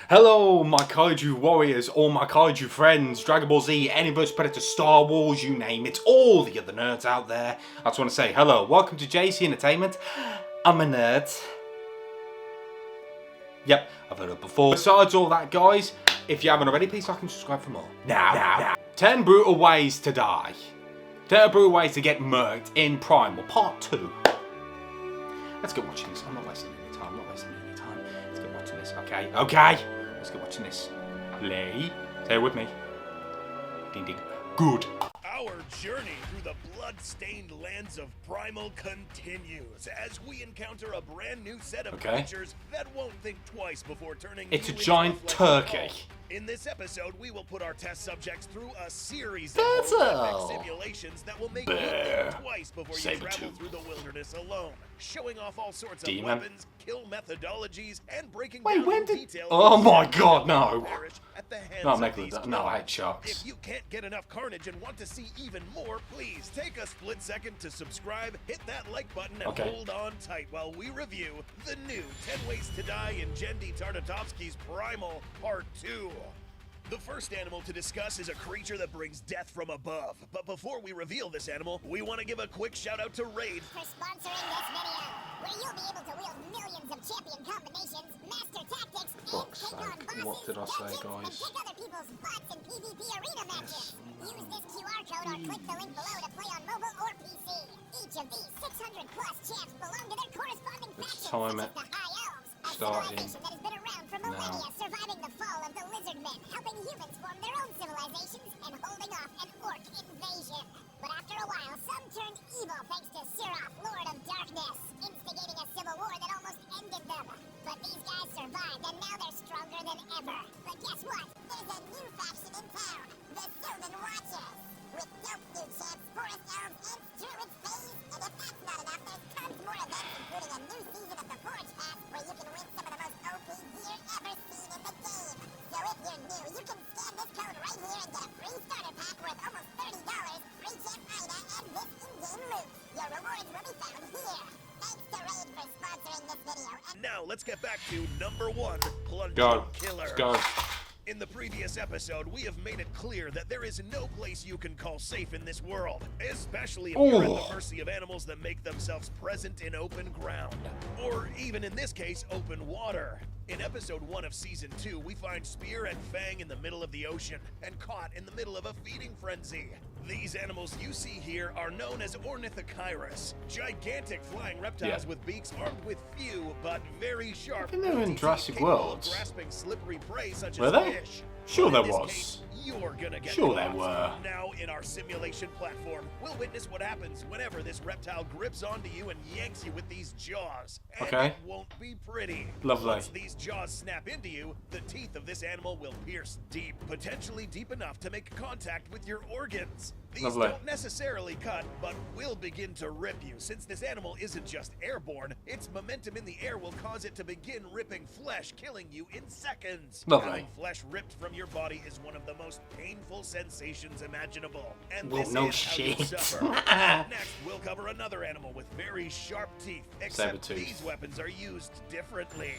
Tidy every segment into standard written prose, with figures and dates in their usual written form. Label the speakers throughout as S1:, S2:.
S1: Hello, my kaiju warriors, all my kaiju friends, Dragon Ball Z, Anyverse, Predator, Star Wars, you name it, all the other nerds out there. I just want to say hello, welcome to JC Entertainment. I'm a nerd. Yep, I've heard it before. Besides all that, guys, if you haven't already, please like and subscribe for more. Now. 10 brutal ways to die. 10 brutal ways to get murked in Primal, part 2. Let's get watching this. I'm not wasting any time. Let's get watching this. Okay. Let's get watching this. Play. Say it with me. Ding ding. Good.
S2: Our journey through the blood-stained lands of Primal continues as we encounter a brand new set of creatures that won't think twice before turning.
S1: It's a giant turkey.
S2: In this episode, we will put our test subjects through a series of horrific simulations that will make you think twice before you travel through the wilderness alone, showing off all sorts of weapons, kill methodologies, and breaking down details.
S1: Oh my god, no!
S2: No,
S1: I hate sharks.
S2: If you can't get enough carnage and want to see even more, please take a split second to subscribe, hit that like button, and hold on tight while we review the new 10 Ways to Die in Jendi Tartatovsky's Primal Part 2. The first animal to discuss is a creature that brings death from above. But before we reveal this animal, we want to give a quick shout out to Raid
S3: for sponsoring this video, where you'll be able to wield millions of champion combinations, master tactics, and take on bosses,
S1: what did I say, guys?
S3: and kick other people's butts in PvP arena matches. Use this QR code or click the link below to play on mobile or PC. Each of these 600 plus champs belong to their corresponding factions, such as the High Elves, a civilization that has been around for millennia, surviving the fall of the lizard men, helping humans form their own civilizations, and holding off an orc invasion. But after a while, some turned evil thanks to Sirach, Lord of Darkness, instigating a civil war that almost ended them. But these guys survived, and now they're stronger than ever. But guess what? There's a new faction in town, the Sylvan Watchers. With dope new champs, Forest Elves, and Druid Phase. And if that's not enough, there's tons more events, including a new season of the Forge Pass, where you can win some of the most OP gear ever seen in the game. So if you're new, you can scan this code right here and get a free starter pack worth almost $30, free champ Ida, and this in-game loot. Your rewards will be found here. Thanks to Raid for sponsoring this video. And
S2: now let's get back to number 1, Plunging Killer.
S1: Let's go.
S2: In the previous episode, we have made it clear that there is no place you can call safe in this world, especially if you're at the mercy of animals that make themselves present in open ground, or even in this case, open water. In episode 1 of season 2, we find Spear and Fang in the middle of the ocean and caught in the middle of a feeding frenzy. These animals you see here are known as Ornithochirus, gigantic flying reptiles with beaks armed with few but very sharp.
S1: I think they were in Jurassic World.
S2: Grasping slippery prey such
S1: Were
S2: as
S1: they?
S2: fish.
S1: Sure there
S2: In this
S1: was.
S2: case, you're gonna get
S1: Sure
S2: caught.
S1: they were.
S2: Now in our simulation platform, we'll witness what happens whenever this reptile grips onto you and yanks you with these jaws. And it won't be pretty.
S1: Lovely.
S2: Once these jaws snap into you, the teeth of this animal will pierce deep, potentially deep enough to make contact with your organs. These don't necessarily cut, but will begin to rip you. Since this animal isn't just airborne, its momentum in the air will cause it to begin ripping flesh, killing you in seconds. Having flesh ripped from your body is one of the most painful sensations imaginable. And this is how you suffer. Next, we'll cover another animal with very sharp teeth, except these weapons are used differently.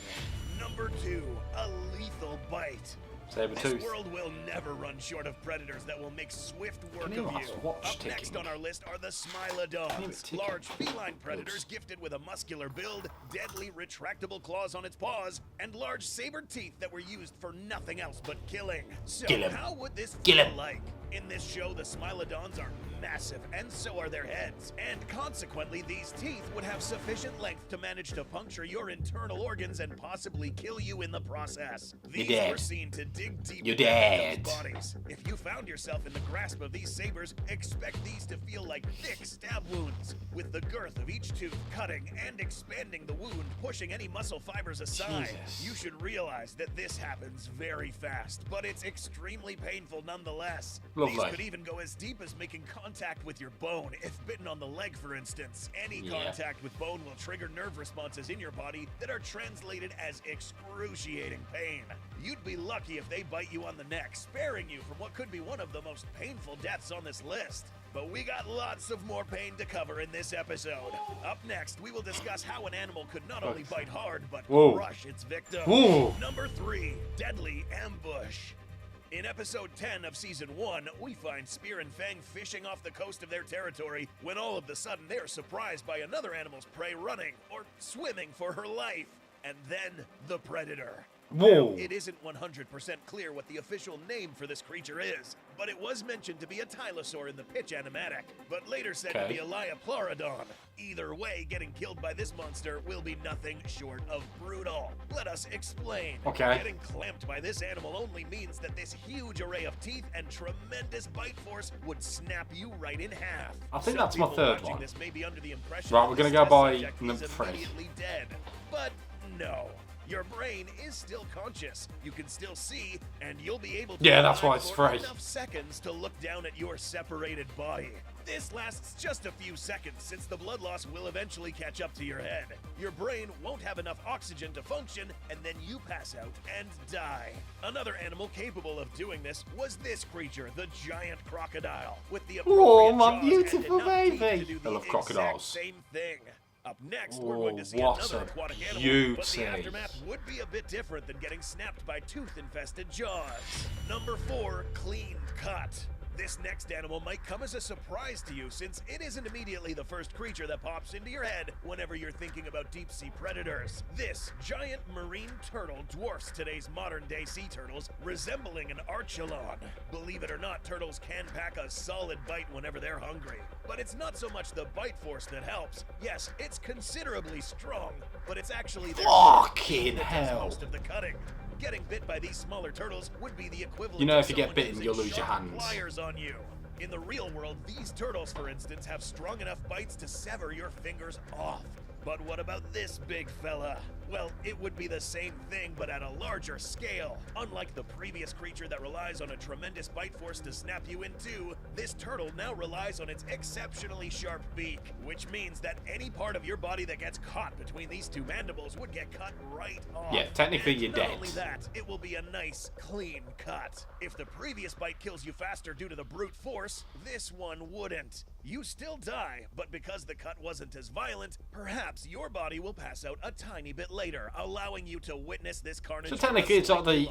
S2: Number 2, a lethal bite. This world will never run short of predators that will make swift work of you. Up next on our list are the Smilodons, large feline predators gifted with a muscular build, deadly retractable claws on its paws, and large saber teeth that were used for nothing else but killing. So how would this feel like? In this show, the Smilodons are massive, and so are their heads. And consequently, these teeth would have sufficient length to manage to puncture your internal organs and possibly kill you in the process. These were seen to dig deep into victims' bodies. If you found yourself in the grasp of these sabers, expect these to feel like thick stab wounds, with the girth of each tooth cutting and expanding the wound, pushing any muscle fibers aside. You should realize that this happens very fast, but it's extremely painful nonetheless. These could even go as deep as making contact with your bone, if bitten on the leg, for instance. Any contact with bone will trigger nerve responses in your body that are translated as excruciating pain. You'd be lucky if if they bite you on the neck, sparing you from what could be one of the most painful deaths on this list. But we got lots of more pain to cover in this episode. Up next, we will discuss how an animal could not only bite hard, but crush its victim.
S1: Whoa.
S2: Number 3, Deadly Ambush. In episode 10 of season 1, we find Spear and Fang fishing off the coast of their territory when all of a sudden they are surprised by another animal's prey running or swimming for her life. And then the Predator.
S1: Whoa.
S2: Now, it isn't 100% clear what the official name for this creature is, but it was mentioned to be a Tylosaur in the pitch animatic, but later said to be a Liopleurodon. Either way, getting killed by this monster will be nothing short of brutal. Let us explain. Getting clamped by this animal only means that this huge array of teeth and tremendous bite force would snap you right in half.
S1: I think that's my third one.
S2: This may be under the impression
S1: Right, we're going to go by number 3.
S2: Dead, but no. Your brain is still conscious. You can still see, and you'll be able to
S1: that's why it's 3.
S2: enough seconds to look down at your separated body. This lasts just a few seconds since the blood loss will eventually catch up to your head. Your brain won't have enough oxygen to function, and then you pass out and die. Another animal capable of doing this was this creature, the giant crocodile, with the appropriate jaws
S1: beautiful
S2: and enough
S1: baby.
S2: teeth to do
S1: I love
S2: the
S1: crocodiles.
S2: exact same thing. Up next, we're going to see
S1: what
S2: another
S1: a
S2: aquatic animal, but the
S1: beauty.
S2: aftermath would be a bit different than getting snapped by tooth-infested jaws. Number 4, Clean Cut. This next animal might come as a surprise to you since it isn't immediately the first creature that pops into your head whenever you're thinking about deep-sea predators. This giant marine turtle dwarfs today's modern-day sea turtles, resembling an archelon. Believe it or not, turtles can pack a solid bite whenever they're hungry. But it's not so much the bite force that helps. Yes, it's considerably strong, but it's actually their
S1: fucking hell.
S2: most of the cutting. Getting bit by these smaller turtles would be the equivalent.
S1: You know,
S2: of
S1: if you get
S2: someone
S1: bitten,
S2: using
S1: you'll lose your
S2: sharp
S1: hands.
S2: pliers on you. In the real world, these turtles, for instance, have strong enough bites to sever your fingers off. But what about this big fella? Well, it would be the same thing, but at a larger scale. Unlike the previous creature that relies on a tremendous bite force to snap you in two, this turtle now relies on its exceptionally sharp beak, which means that any part of your body that gets caught between these two mandibles would get cut right off.
S1: Yeah, technically
S2: and
S1: you're
S2: not
S1: dead.
S2: Only that, it will be a nice, clean cut. If the previous bite kills you faster due to the brute force, this one wouldn't. You still die, but because the cut wasn't as violent, perhaps your body will pass out a tiny bit later, allowing you to witness this carnage.
S1: So technically it's not the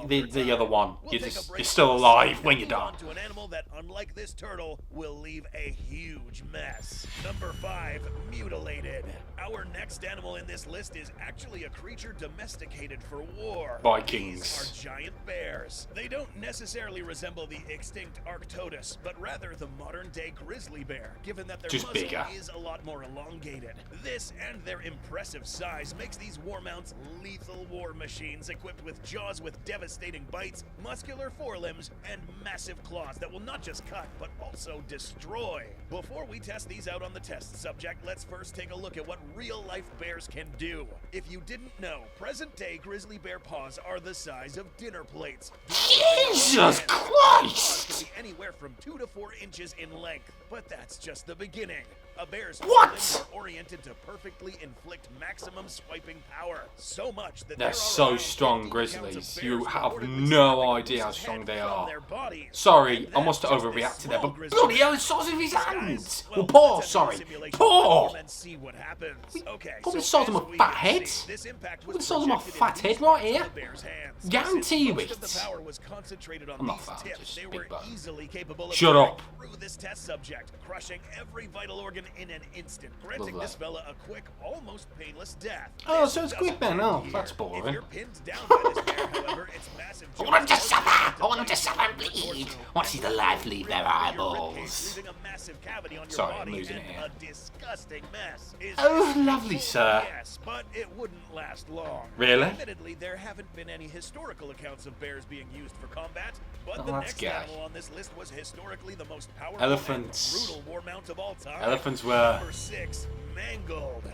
S1: other one.
S2: We'll
S1: You're still alive when you're done.
S2: To an animal that, unlike this turtle, will leave a huge mess. Number 5, Mutilated. Our next animal in this list is actually a creature domesticated for war.
S1: Vikings.
S2: These are giant bears. They don't necessarily resemble the extinct Arctodus, but rather the modern-day grizzly bear, given that their
S1: Just
S2: muzzle
S1: bigger.
S2: is a lot more elongated. This and their impressive size makes these war mounts lethal war machines equipped with jaws with devastating bites, muscular forelimbs, and massive claws that will not just cut, but also destroy. Before we test these out on the test subject, let's first take a look at what real-life bears can do. If you didn't know, present-day grizzly bear paws are the size of dinner plates.
S1: Jesus Christ!
S2: Can be anywhere from 2 to 4 inches in length, but that's just the beginning. A bear's
S1: What?
S2: limbs are oriented to perfectly inflict maximum swiping power. So much that
S1: They're
S2: there are
S1: so
S2: around
S1: strong,
S2: 50
S1: grizzlies.
S2: counts of
S1: You
S2: bears
S1: have
S2: reportedly
S1: no
S2: snapping
S1: idea how
S2: loose
S1: strong
S2: head
S1: they
S2: from
S1: are.
S2: their bodies.
S1: Sorry,
S2: And
S1: I must have
S2: that's just this
S1: overreacted there,
S2: small
S1: but
S2: grizzly
S1: bloody hell,
S2: bear.
S1: it's size of his
S2: Guys,
S1: hands!
S2: well,
S1: Well, paw,
S2: let's
S1: sorry.
S2: enter the simulation
S1: Paw!
S2: and see what happens. Okay,
S1: Probably
S2: so
S1: saw them
S2: as
S1: a
S2: we
S1: fat
S2: can
S1: head.
S2: see, this impact
S1: Probably
S2: was
S1: saw them a
S2: projected
S1: fat
S2: in
S1: head
S2: these
S1: right
S2: parts of
S1: here.
S2: the bear's hands.
S1: Guarantee
S2: Since
S1: you
S2: most of
S1: it.
S2: the power was concentrated on
S1: I'm not
S2: these
S1: fat,
S2: tips,
S1: just
S2: they
S1: big
S2: were
S1: bone.
S2: easily capable of
S1: Shut
S2: going
S1: up.
S2: through this test subject, crushing every vital organ in an instant, granting
S1: Lovely.
S2: this fella a quick, almost painless death.
S1: Oh,
S2: This
S1: so it's
S2: doesn't
S1: quick then.
S2: end
S1: Oh,
S2: here.
S1: that's
S2: If
S1: boring.
S2: you're pinned down by this bear, however, its massive
S1: I want him to
S2: jaws
S1: suffer!
S2: allow
S1: I want him to
S2: to
S1: suffer and bleed! I want to see the life leave their
S2: rip through your
S1: eyeballs.
S2: ribcage, leaving a massive cavity on your
S1: Sorry, I'm
S2: body
S1: losing
S2: and
S1: it here.
S2: a disgusting mess. Is
S1: Oh,
S2: this
S1: lovely,
S2: painful?
S1: sir.
S2: Yes, but it wouldn't last long.
S1: Really?
S2: Admittedly, there haven't been any historical accounts of bears being used for combat, but
S1: Oh,
S2: the
S1: that's
S2: next
S1: gay.
S2: animal on this list was historically the most powerful
S1: Elephants.
S2: and brutal war mount of all time.
S1: Elephants were.
S2: Number 6, Mangled.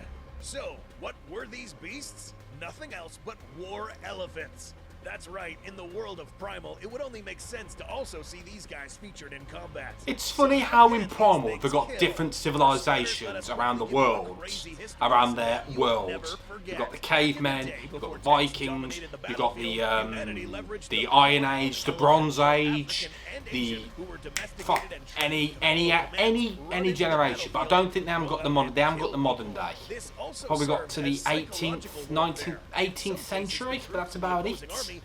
S2: So, what were these beasts? Nothing else but war elephants. That's right, in the world of Primal, it would only make sense to also see these guys featured in combat.
S1: It's funny how in Primal they've got different civilizations around the world, around their world. You've got the cavemen, you've got the Vikings, you've got the Iron Age, the Bronze Age, the any generation. But I don't think they haven't got the modern day. Probably got to the 18th, 19th, 18th century, but that's about it.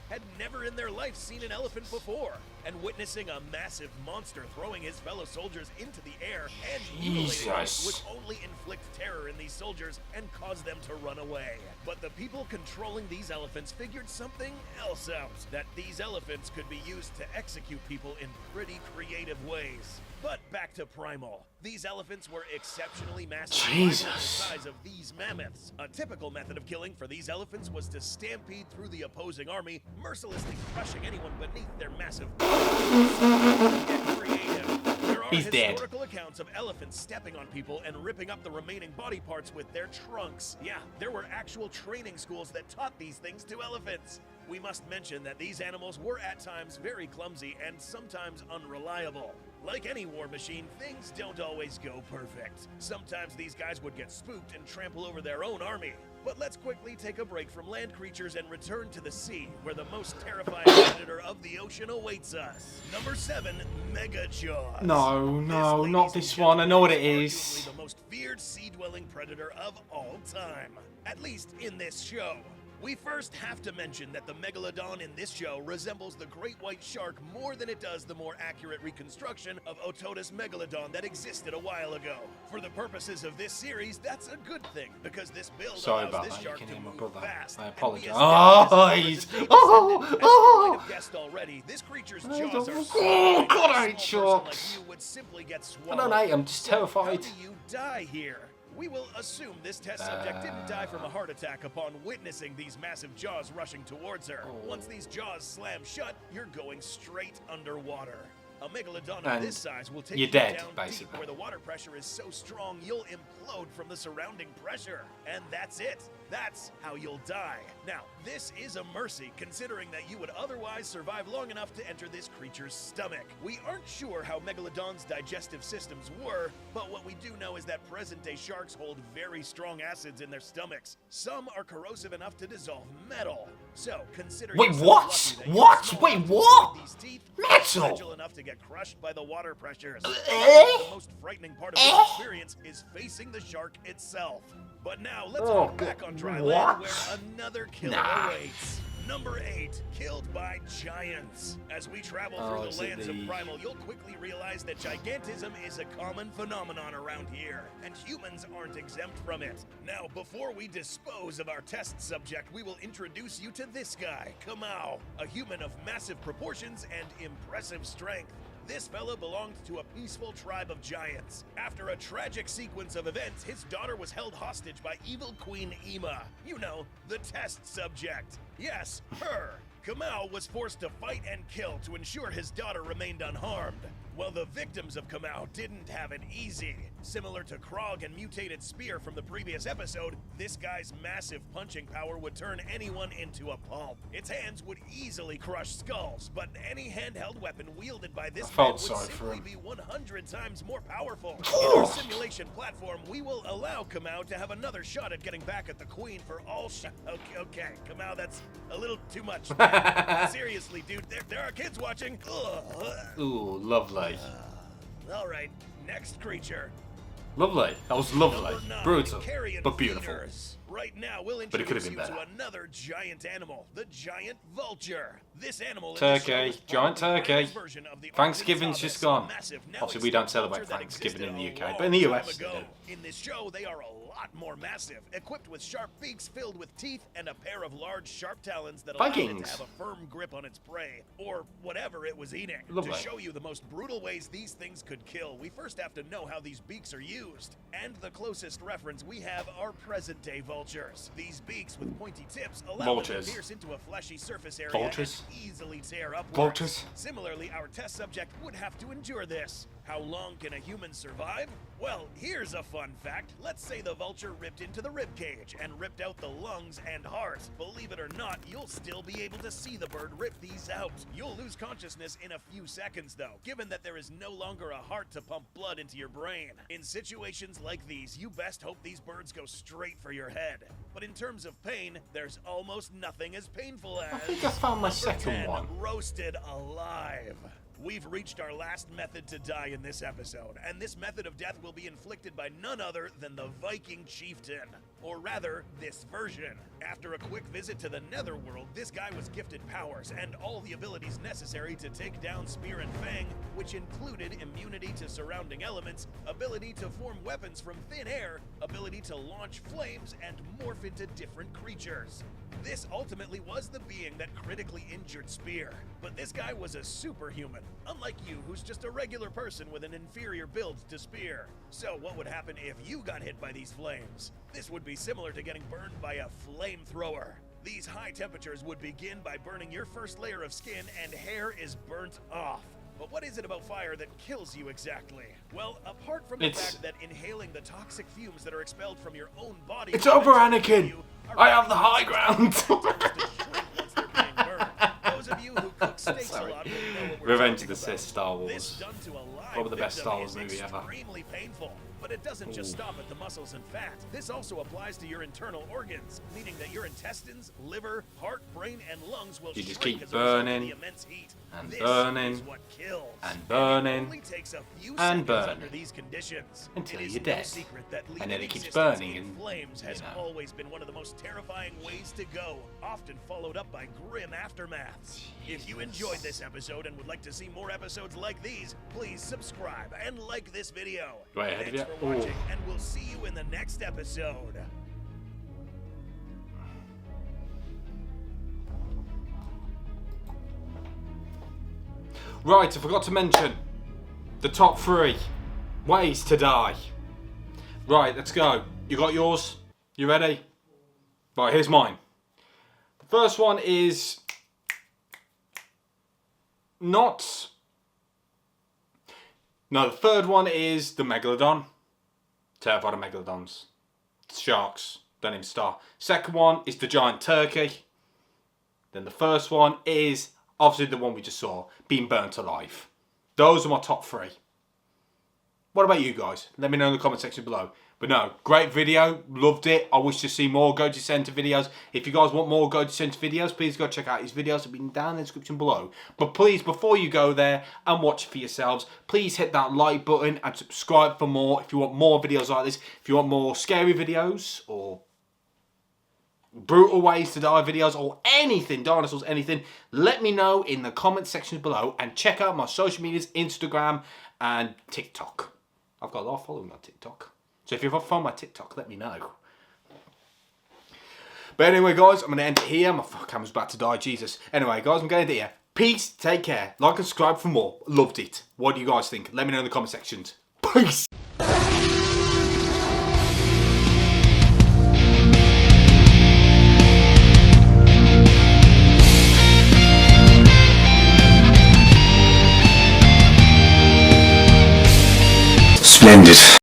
S2: Had never in their life seen an elephant before, and witnessing a massive monster throwing his fellow soldiers into the air and mutilating them would only inflict terror in these soldiers and cause them to run away. But the people controlling these elephants figured something else out, that these elephants could be used to execute people in pretty creative ways. But back to Primal. These elephants were exceptionally massive, the size of these mammoths. A typical method of killing for these elephants was to stampede through the opposing army, mercilessly crushing anyone beneath their massive Get creative. There are historical accounts of elephants stepping on people and ripping up the remaining body parts with their trunks. Yeah, there were actual training schools that taught these things to elephants. We must mention that these animals were at times very clumsy and sometimes unreliable. Like any war machine, things don't always go perfect. Sometimes these guys would get spooked and trample over their own army. But let's quickly take a break from land creatures and return to the sea, where the most terrifying predator of the ocean awaits us. Number 7, Mega Jaws.
S1: No, not this one. I know what it is.
S2: The most feared sea-dwelling predator of all time, at least in this show. We first have to mention that the Megalodon in this show resembles the great white shark more than it does the more accurate reconstruction of Otota's Megalodon that existed a while ago. For the purposes of this series, that's a good thing, because this build allows this shark to move fast.
S1: I apologize.
S2: Guessed already, this creature's jaws are
S1: oh god, I hate sharks.
S2: Like you would simply get
S1: I don't hate, I'm just terrified.
S2: How do you die here? We will assume this test subject didn't die from a heart attack upon witnessing these massive jaws rushing towards her. Once these jaws slam shut, you're going straight underwater. A megalodon of this size will take you down deep, where the water pressure is so strong you'll implode from the surrounding pressure. And that's it. That's how you'll die. Now, this is a mercy, considering that you would otherwise survive long enough to enter this creature's stomach. We aren't sure how megalodons' digestive systems were, but what we do know is that present-day sharks hold very strong acids in their stomachs. Some are corrosive enough to dissolve metal. So, consider
S1: what?
S2: These teeth
S1: metal
S2: enough to get crushed by the water pressures. The most frightening part of this experience is facing the shark itself. But now let's go back on dry land where another killer awaits. Number 8, killed by giants. As we travel through the lands of Primal, you'll quickly realize that gigantism is a common phenomenon around here, and humans aren't exempt from it. Now, before we dispose of our test subject, we will introduce you to this guy, Kamau, a human of massive proportions and impressive strength. This fella belonged to a peaceful tribe of giants. After a tragic sequence of events, his daughter was held hostage by evil Queen Ema. You know, the test subject. Yes, her. Kamau was forced to fight and kill to ensure his daughter remained unharmed. Well, the victims of Kamau didn't have it easy. Similar to Krog and Mutated Spear from the previous episode, this guy's massive punching power would turn anyone into a pulp. Its hands would easily crush skulls, but any handheld weapon wielded by this man would simply be 100 times more powerful. In our simulation platform, we will allow Kamau to have another shot at getting back at the Queen for all Okay, Kamau, that's a little too much. Seriously, dude, there are kids watching.
S1: Ooh, lovely.
S2: All right, next creature.
S1: Lovely. That was lovely.
S2: 9,
S1: brutal,
S2: carrion
S1: but beautiful.
S2: feeders. Right now, we'll
S1: But it could have
S2: introduce
S1: been
S2: you
S1: better.
S2: to another giant animal, the giant vulture. This animal
S1: Turkey, giant turkey. Thanksgiving's
S2: Argentinosaurus,
S1: just gone.
S2: massive, now
S1: Obviously, we don't
S2: extinct
S1: celebrate
S2: vulture that
S1: Thanksgiving in the
S2: existed a
S1: UK, but in the
S2: long
S1: US,
S2: time
S1: they
S2: ago.
S1: do.
S2: In this show, they are a lot more massive, equipped with sharp beaks filled with teeth and a pair of large, sharp talons that allow it
S1: Vikings.
S2: to have a firm grip on its prey, or whatever it was eating.
S1: Lovely.
S2: To show you the most brutal ways these things could kill, we first have to know how these beaks are used. And the closest reference we have are present-day vultures. These beaks with pointy tips allow them to pierce into a fleshy surface area and easily tear upwards.
S1: Vultures.
S2: Similarly, our test subject would have to endure this. How long can a human survive? Well, here's a fun fact. Let's say the vulture ripped into the ribcage and ripped out the lungs and heart. Believe it or not, you'll still be able to see the bird rip these out. You'll lose consciousness in a few seconds though, given that there is no longer a heart to pump blood into your brain. In situations like these, you best hope these birds go straight for your head. But in terms of pain, there's almost nothing as painful as...
S1: I think I found my second
S2: 10,
S1: one.
S2: roasted alive. We've reached our last method to die in this episode, and this method of death will be inflicted by none other than the Viking chieftain. Or rather, this version. After a quick visit to the Netherworld, this guy was gifted powers and all the abilities necessary to take down Spear and Fang, which included immunity to surrounding elements, ability to form weapons from thin air, ability to launch flames, and morph into different creatures. This ultimately was the being that critically injured Spear. But this guy was a superhuman, unlike you, who's just a regular person with an inferior build to Spear. So what would happen if you got hit by these flames? This would be similar to getting burned by a flamethrower. These high temperatures would begin by burning your first layer of skin, and hair is burnt off. But what is it about fire that kills you exactly? Well, apart from the fact that inhaling the toxic fumes that are expelled from your own body...
S1: It's over, Anakin! I have the high ground!
S2: Those of you who cook steaks a lot will know what we're
S1: Revenge of the
S2: talking
S1: Sith,
S2: about.
S1: Star Wars.
S2: This done to a live
S1: Probably the best
S2: victim
S1: Star Wars
S2: is
S1: movie ever.
S2: extremely painful. But it doesn't just stop at the muscles and fat. This also applies to your internal organs, meaning that your intestines, liver, heart, brain, and lungs will
S1: You just
S2: shrink
S1: keep
S2: as a result of
S1: burning,
S2: the immense heat.
S1: and
S2: This
S1: burning,
S2: is what kills.
S1: and burning,
S2: It only takes a few
S1: and
S2: seconds
S1: burning,
S2: under these conditions.
S1: until
S2: It is
S1: you're
S2: no
S1: dead.
S2: secret that
S1: And then
S2: leaving
S1: it keeps
S2: existence
S1: burning
S2: in
S1: and,
S2: flames has
S1: you know.
S2: always been one of the most terrifying ways to go, often followed up by grim aftermaths. If you enjoyed this episode and would like to see more episodes like these, please subscribe and like this video.
S1: Right ahead of
S2: Thanks
S1: you.
S2: for watching, and we'll see you in the next episode.
S1: Right, I forgot to mention the top 3 ways to die. Right, let's go. You got yours? You ready? Right, here's mine. The first one is not... No, the third one is the Megalodon. Terrified of Megalodons. Sharks. Don't even start. Second one is the giant turkey. Then the first one is obviously the one we just saw, being burnt alive. Those are my top 3. What about you guys? Let me know in the comment section below. But no, great video, loved it. I wish to see more Go-To Center videos. If you guys want more Go-To Center videos, please go check out his videos. They'll be down in the description below. But please, before you go there and watch it for yourselves, please hit that like button and subscribe for more. If you want more videos like this, if you want more scary videos or brutal ways to die videos or anything, dinosaurs, anything, let me know in the comment section below, and check out my social medias, Instagram and TikTok. I've got a lot of following on TikTok. So if you've ever found my TikTok, let me know. But anyway, guys, I'm going to end it here. My camera's about to die, Jesus. Anyway, guys, I'm going to end it here. Peace, take care, like and subscribe for more. Loved it. What do you guys think? Let me know in the comment sections. Peace!
S4: Splendid.